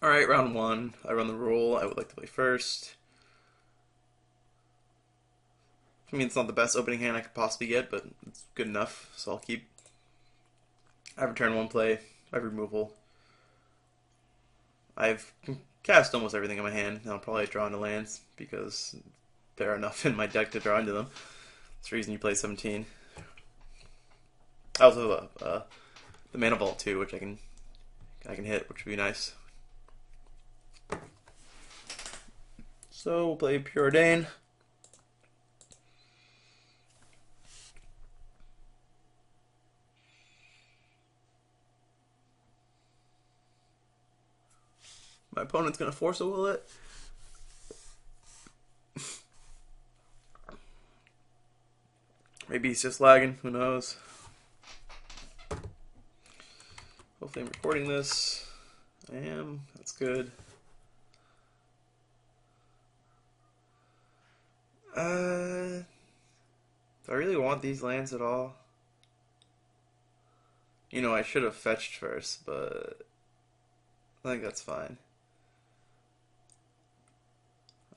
Alright, round one. I run the rule. I would like to play first. I mean, it's not the best opening hand I could possibly get, but it's good enough, so I'll keep. I have a turn one play. I have removal. I've cast almost everything in my hand, and I'll probably draw into lands because there are enough in my deck to draw into them. That's the reason you play 17. I also have the Mana Vault too, which I can hit, which would be nice. So we'll play Pure Ordain. My opponent's gonna force a will it. Maybe he's just lagging, who knows. Hopefully I'm recording this. I am, that's good. Do I really want these lands at all? You know, I should have fetched first, but I think that's fine.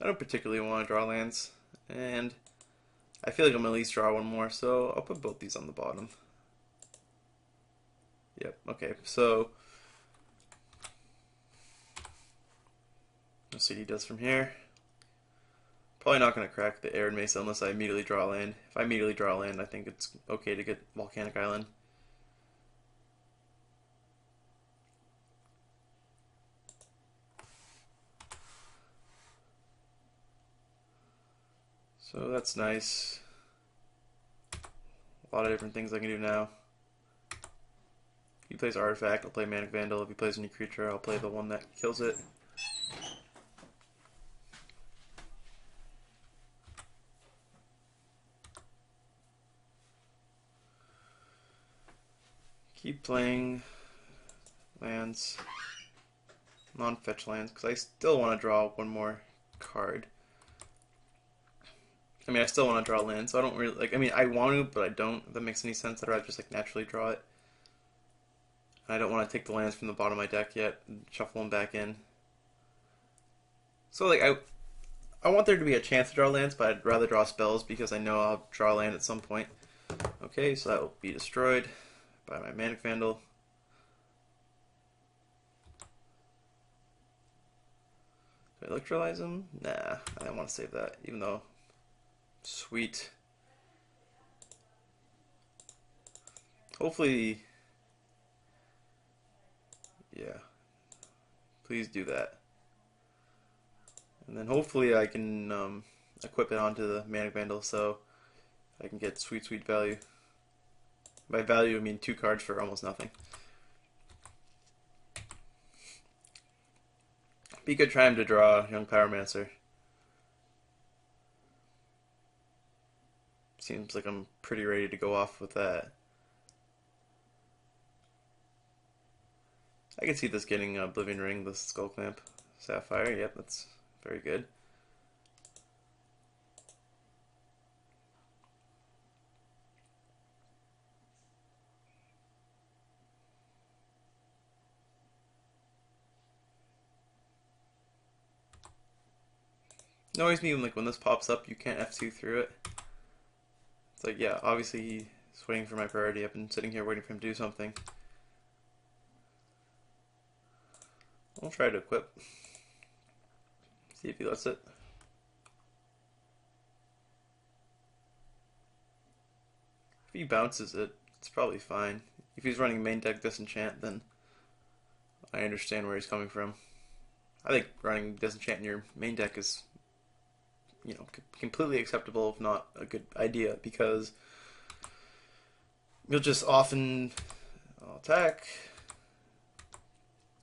I don't particularly want to draw lands, and I feel like I'm going to at least draw one more, so I'll put both these on the bottom. Yep, okay, so let's see what he does from here. Probably not going to crack the Arid Mesa unless I immediately draw a land. If I immediately draw a land, I think it's okay to get Volcanic Island. So that's nice. A lot of different things I can do now. If he plays Artifact, I'll play Manic Vandal. If he plays a new creature, I'll play the one that kills it. Keep playing lands, non-fetch lands, because I still want to draw one more card. I mean, I still want to draw land, so I don't really, like, I mean, I want to, but I don't, if that makes any sense. I'd rather just, like, naturally draw it. And I don't want to take the lands from the bottom of my deck yet and shuffle them back in. So, like, I want there to be a chance to draw lands, but I'd rather draw spells because I know I'll draw land at some point. Okay, so that will be destroyed by my Manic Vandal. Do I electrolyze him? Nah, I don't want to save that, even though... Sweet. Hopefully... Yeah. Please do that. And then hopefully I can equip it onto the Manic Vandal so I can get sweet, sweet value. By value, I mean 2 cards for almost nothing. Be good trying to draw Young Pyromancer. Seems like I'm pretty ready to go off with that. I can see this getting Oblivion Ring, the Skull Clamp, Sapphire. Yep, that's very good. It annoys me when, like, when this pops up, you can't F2 through it. It's like, yeah, obviously he's waiting for my priority. I've been sitting here waiting for him to do something. I'll try to equip. See if he lets it. If he bounces it, it's probably fine. If he's running main deck Disenchant, then I understand where he's coming from. I think running Disenchant in your main deck is, you know, completely acceptable, if not a good idea, because you'll just often attack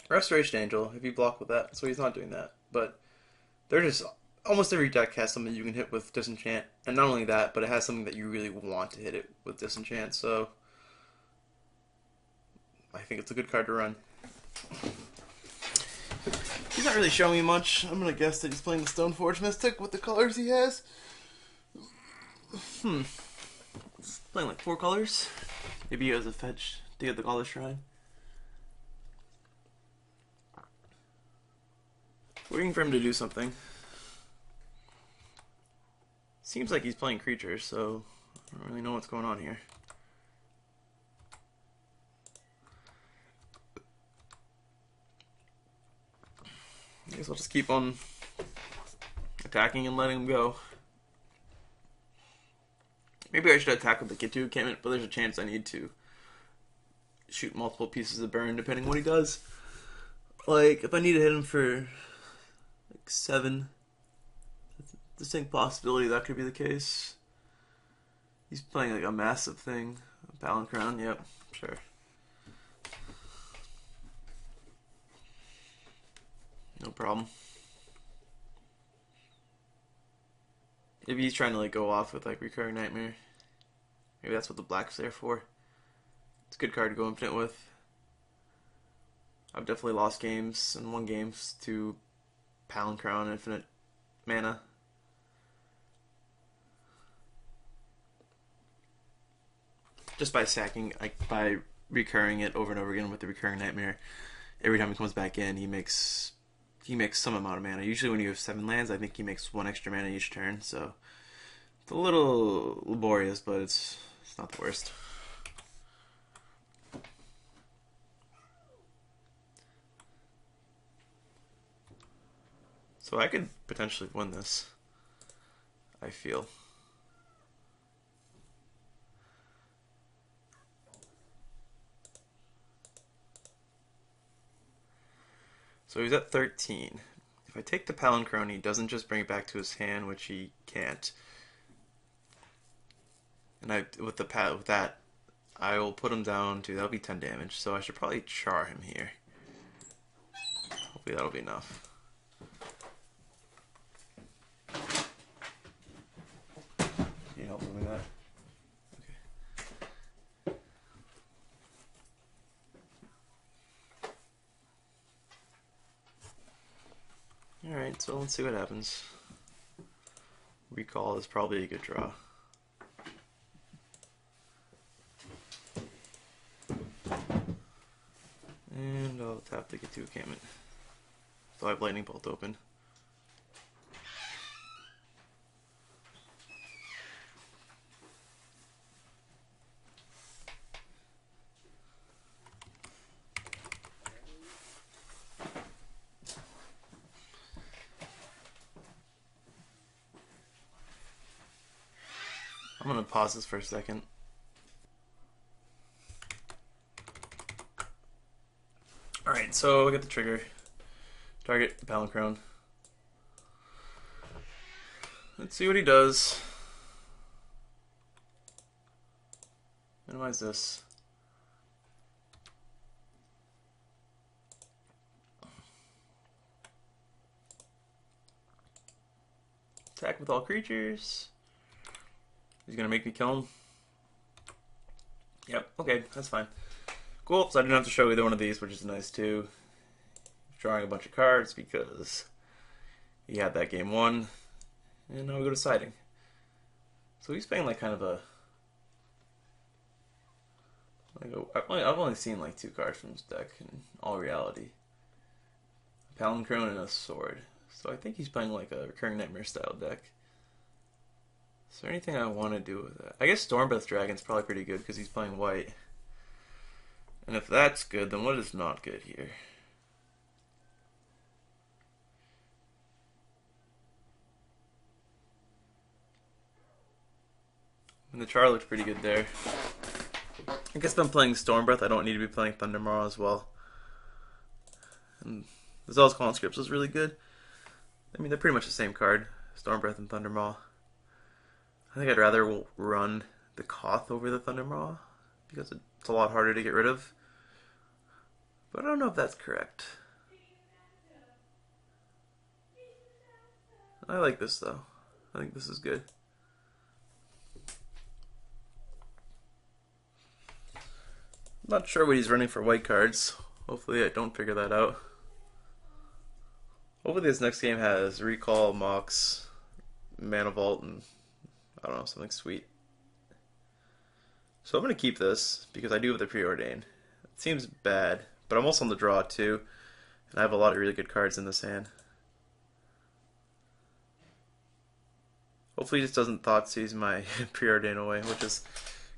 Restoration Angel if you block with that, so he's not doing that. But they're just almost every deck has something you can hit with Disenchant, and not only that, but it has something that you really want to hit it with Disenchant. So I think it's a good card to run. He's not really showing me much. I'm gonna guess that he's playing the Stoneforge Mystic with the colors he has. He's playing like 4 colors. Maybe he has a fetch to get the Color Shrine. Waiting for him to do something. Seems like he's playing creatures, so I don't really know what's going on here. I guess I'll just keep on attacking and letting him go. Maybe I should attack with the get to encampment, but there's a chance I need to shoot multiple pieces of burn depending on what he does. Like, if I need to hit him for like 7, distinct possibility that could be the case. He's playing like a massive thing. A Balance Crown, yep, sure. No problem. Maybe he's trying to like go off with like Recurring Nightmare. Maybe that's what the black's there for. It's a good card to go infinite with. I've definitely lost games and won games to Balance Crown infinite mana. Just by sacking, like by recurring it over and over again with the Recurring Nightmare. Every time he comes back in, he makes some amount of mana. Usually when you have 7 lands, I think he makes 1 extra mana each turn, so it's a little laborious, but it's not the worst. So I could potentially win this, I feel. So he's at 13. If I take the Palancrone, he doesn't just bring it back to his hand, which he can't. And with that, I will put him down to, that'll be 10 damage. So I should probably char him here. Hopefully that'll be enough. Can you help me with that? Alright, so let's see what happens. Recall is probably a good draw. And I'll tap to get to encampment. So I have Lightning Bolt open. I'm going to pause this for a second. Alright, so I get the trigger. Target Palancrone. Let's see what he does. Minimize this. Attack with all creatures. He's gonna make me kill him. Yep, okay, that's fine. Cool, so I didn't have to show either one of these, which is nice too. Drawing a bunch of cards because he had that game 1. And now we go to siding. So he's playing like kind of a... I've only seen like 2 cards from this deck in all reality. A Palancrone and a Sword. So I think he's playing like a Recurring Nightmare style deck. Is there anything I want to do with that? I guess Stormbreath Dragon's probably pretty good because he's playing white. And if that's good, then what is not good here? And the char looks pretty good there. I guess if I'm playing Stormbreath, I don't need to be playing Thundermaw as well. And the Zealous Conscripts was really good. I mean, they're pretty much the same card, Stormbreath and Thundermaw. I think I'd rather run the Koth over the Thundermaw because it's a lot harder to get rid of. But I don't know if that's correct. I like this though. I think this is good. I'm not sure what he's running for white cards. Hopefully I don't figure that out. Hopefully this next game has Recall, Mox, Mana Vault, and I don't know, something sweet. So I'm going to keep this because I do have the Preordain. It seems bad, but I'm also on the draw too, and I have a lot of really good cards in this hand. Hopefully he just doesn't thought seize my preordain away, which is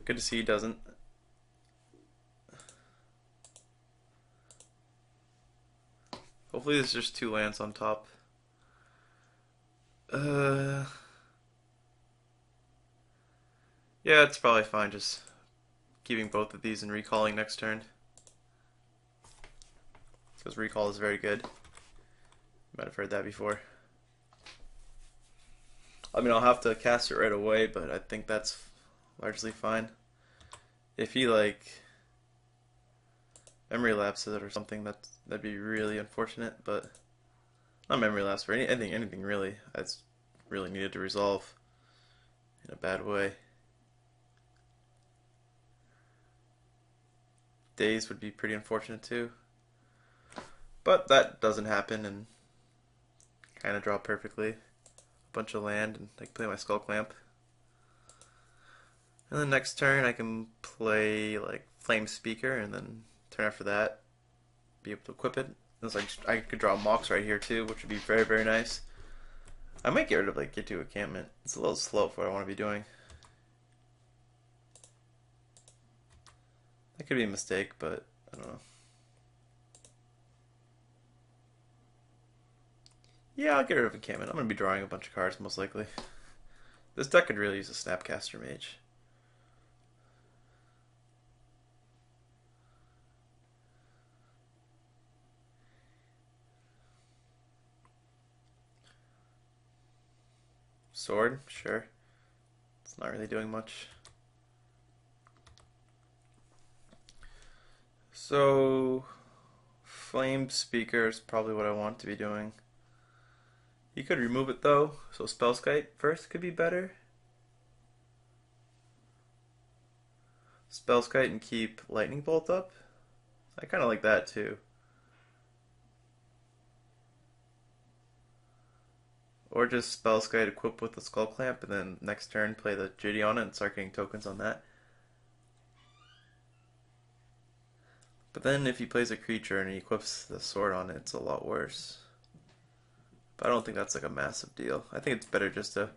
good to see he doesn't. Hopefully there's just 2 lands on top. Yeah, it's probably fine just keeping both of these and recalling next turn. Because recall is very good. You might have heard that before. I mean, I'll have to cast it right away, but I think that's largely fine. If he, like, memory lapses it or something, that'd be really unfortunate, but not memory lapse for anything really. That's really needed to resolve in a bad way. Days would be pretty unfortunate too. But that doesn't happen and kind of draw perfectly. A bunch of land and I can play my Skull Clamp. And then next turn I can play like Flame Speaker and then turn after that be able to equip it. I could draw Mox right here too, which would be very, very nice. I might get rid of like Get to Encampment. It's a little slow for what I want to be doing. That could be a mistake, but I don't know. Yeah, I'll get rid of Encampment. I'm going to be drawing a bunch of cards, most likely. This deck could really use a Snapcaster Mage. Sword, sure. It's not really doing much. So, Flame Speaker is probably what I want to be doing. You could remove it though, so Spellskite first could be better. Spellskite and keep Lightning Bolt up. I kind of like that too. Or just Spellskite equip with the Skull Clamp and then next turn play the Jitty on it and start getting tokens on that. But then if he plays a creature and he equips the sword on it, it's a lot worse. But I don't think that's like a massive deal. I think it's better just to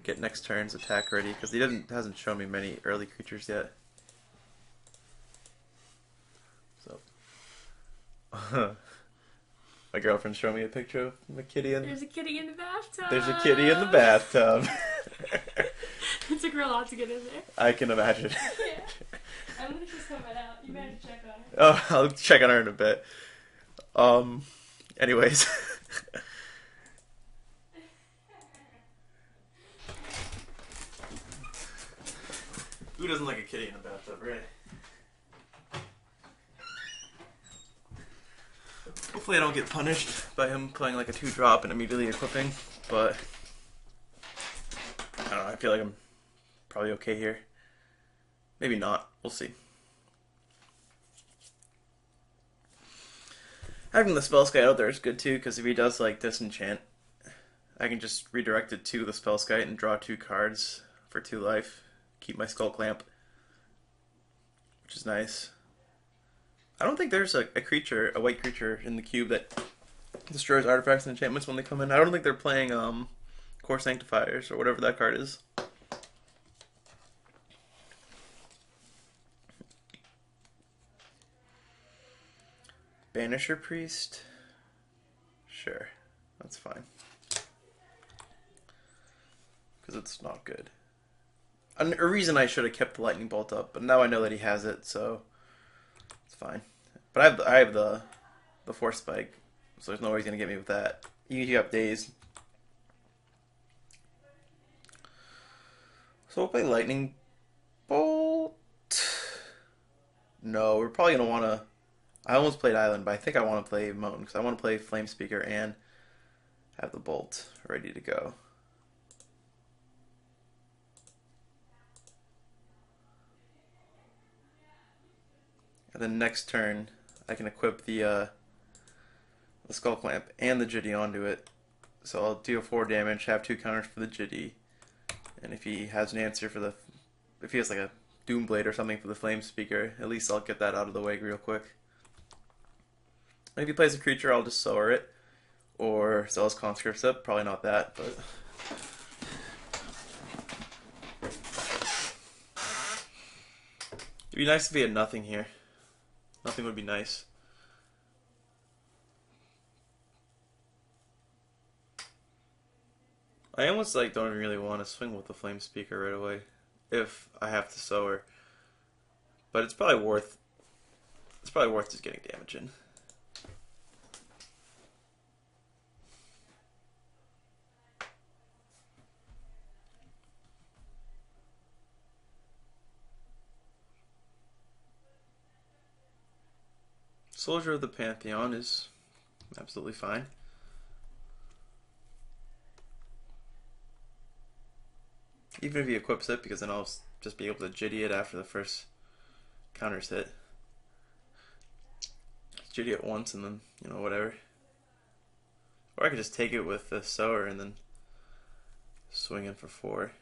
get next turn's attack ready because he hasn't shown me many early creatures yet. So my girlfriend's showing me a picture of a kitty in. There's a kitty in the bathtub. There's a kitty in the bathtub. It took her a lot to get in there. I can imagine. Yeah. I wonder if she's coming out. You better check on her. Oh, I'll check on her in a bit. Anyways. Who doesn't like a kitty in a bathtub, right? Hopefully I don't get punished by him playing like a 2-drop and immediately equipping, but I don't know, I feel like I'm probably okay here. Maybe not, we'll see. Having the Spellskite out there is good too, because if he does like disenchant, I can just redirect it to the Spellskite and draw 2 cards for 2 life. Keep my Skull Clamp, which is nice. I don't think there's a white creature in the cube that destroys artifacts and enchantments when they come in. I don't think they're playing Core Sanctifiers or whatever that card is. Banisher Priest? Sure, that's fine. Because it's not good. A reason I should have kept the Lightning Bolt up, but now I know that he has it, so it's fine. But I have the Force Spike, so there's no way he's going to get me with that. You have Daze. So we'll play Lightning Bolt. No, we're probably going to want to... I almost played Island, but I think I want to play Mountain, because I want to play Flame Speaker and have the Bolt ready to go. And then next turn, I can equip the Skull Clamp and the Jitty onto it. So I'll deal 4 damage, have 2 counters for the Jitty, and if he has an answer for the... if he has like a Doomblade or something for the Flame Speaker, at least I'll get that out of the way real quick. And if he plays a creature, I'll just Sower it, or sell his Conscript Sip. Probably not that, but Be nice if he had nothing here. Nothing would be nice. I almost like don't really want to swing with the flame speaker right away if I have to sow her. But it's probably worth just getting damage in. Soldier of the Pantheon is absolutely fine. Even if he equips it, because then I'll just be able to jitty it after the first counters hit. Jitty it once and then, whatever. Or I could just take it with the sower and then swing in for 4.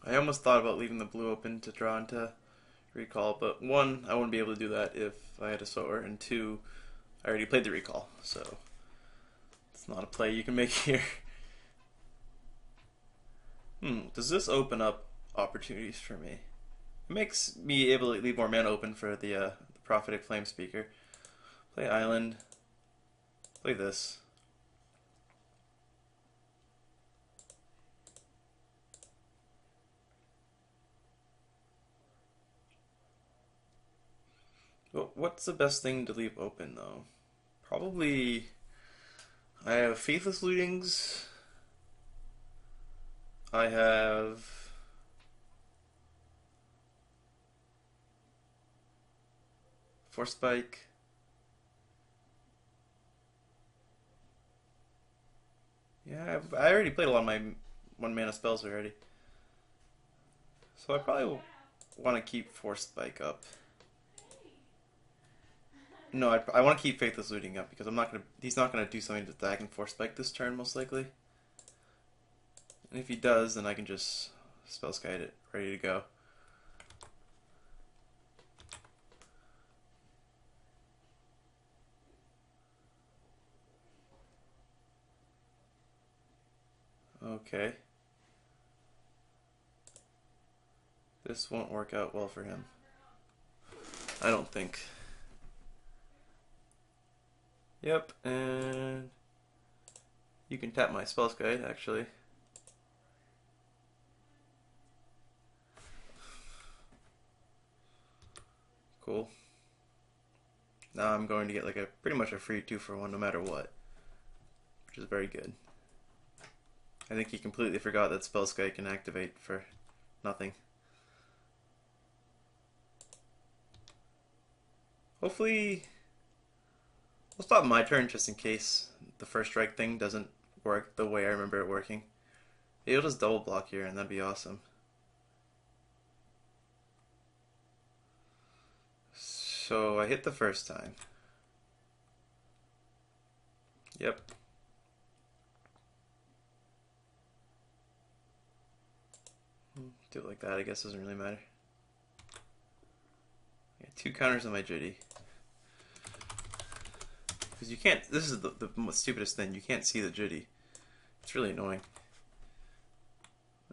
I almost thought about leaving the blue open to draw into recall, but 1, I wouldn't be able to do that if I had a sower, and 2, I already played the recall, so it's not a play you can make here. Does this open up opportunities for me? It makes me able to leave more mana open for the Prophetic Flame Speaker. Play Island. Play this. Well, what's the best thing to leave open, though? Probably... I have Faithless Lootings. I have... Force Spike. Yeah, I already played a lot of my 1-mana spells already. So I probably want to keep Force Spike up. No, I want to keep Faithless Looting up because he's not gonna do something that I can Force Spike this turn most likely. And if he does, then I can just Spellskite it, ready to go. Okay. This won't work out well for him. I don't think. Yep, and you can tap my Spellskite, actually. Cool. Now I'm going to get like pretty much a free 2-for-1 no matter what, which is very good. I think he completely forgot that Spellskite can activate for nothing. Hopefully, we'll stop my turn just in case the first strike thing doesn't work the way I remember it working. He'll just double block here and that'd be awesome. So I hit the first time. Yep. Do it like that, I guess doesn't really matter. I got 2 counters on my Jitty. Because you can't, this is the stupidest thing, you can't see the Jitty. It's really annoying.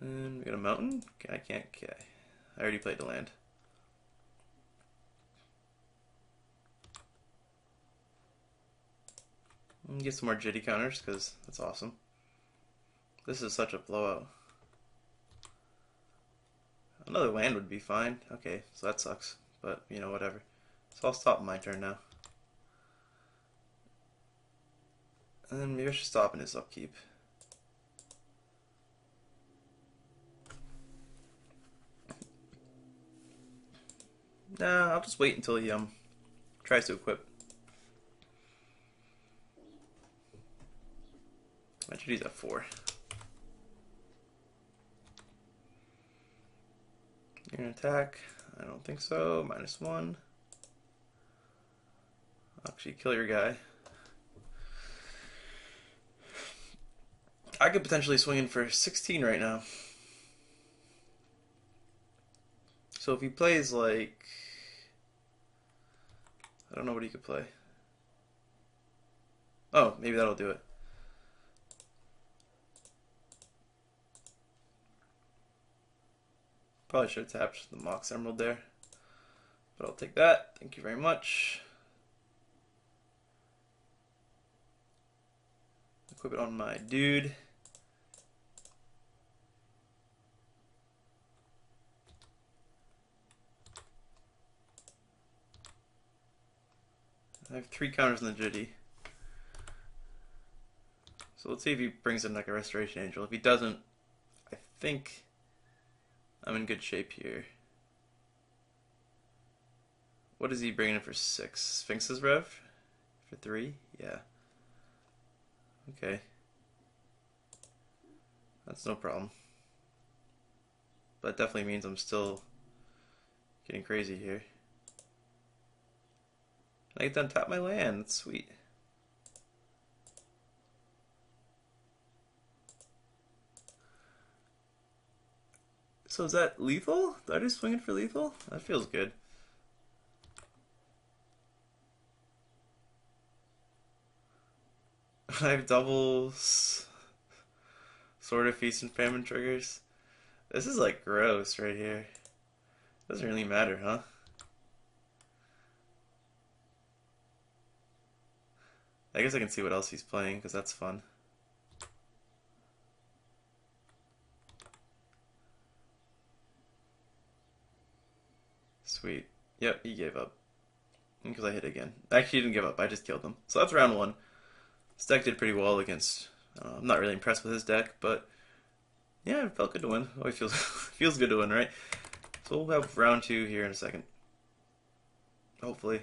And we got a mountain? Okay, I can't, okay. I already played the land. Get some more Jitty counters, because that's awesome. This is such a blowout. Another land would be fine. Okay, so that sucks. But, whatever. So I'll stop my turn now. And then maybe I should stop in his upkeep. Nah, I'll just wait until he tries to equip. My Jitty's at 4. You're gonna attack? I don't think so. -1. Actually, kill your guy. I could potentially swing in for 16 right now. So if he plays like, I don't know what he could play. Oh, maybe that'll do it. Probably should have tapped the Mox Emerald there, but I'll take that. Thank you very much. Equip it on my dude. I have 3 counters in the Jitty. So let's see if he brings in like a Restoration Angel. If he doesn't, I think I'm in good shape here. What is he bringing in for 6? Sphinx's Rev? For 3? Yeah. Okay. That's no problem. But it definitely means I'm still getting crazy here. And I get to untap my land. That's sweet. So is that lethal? Did I just swing it for lethal? That feels good. I have doubles. Sword of Feast and Famine triggers. This is like gross right here. Doesn't really matter, huh? I guess I can see what else he's playing because that's fun. Sweet. Yep, he gave up. Because I hit again. Actually, he didn't give up. I just killed him. So that's round 1. This deck did pretty well against... I'm not really impressed with his deck, but... Yeah, it felt good to win. Always feels, feels good to win, right? So we'll have round 2 here in a second. Hopefully.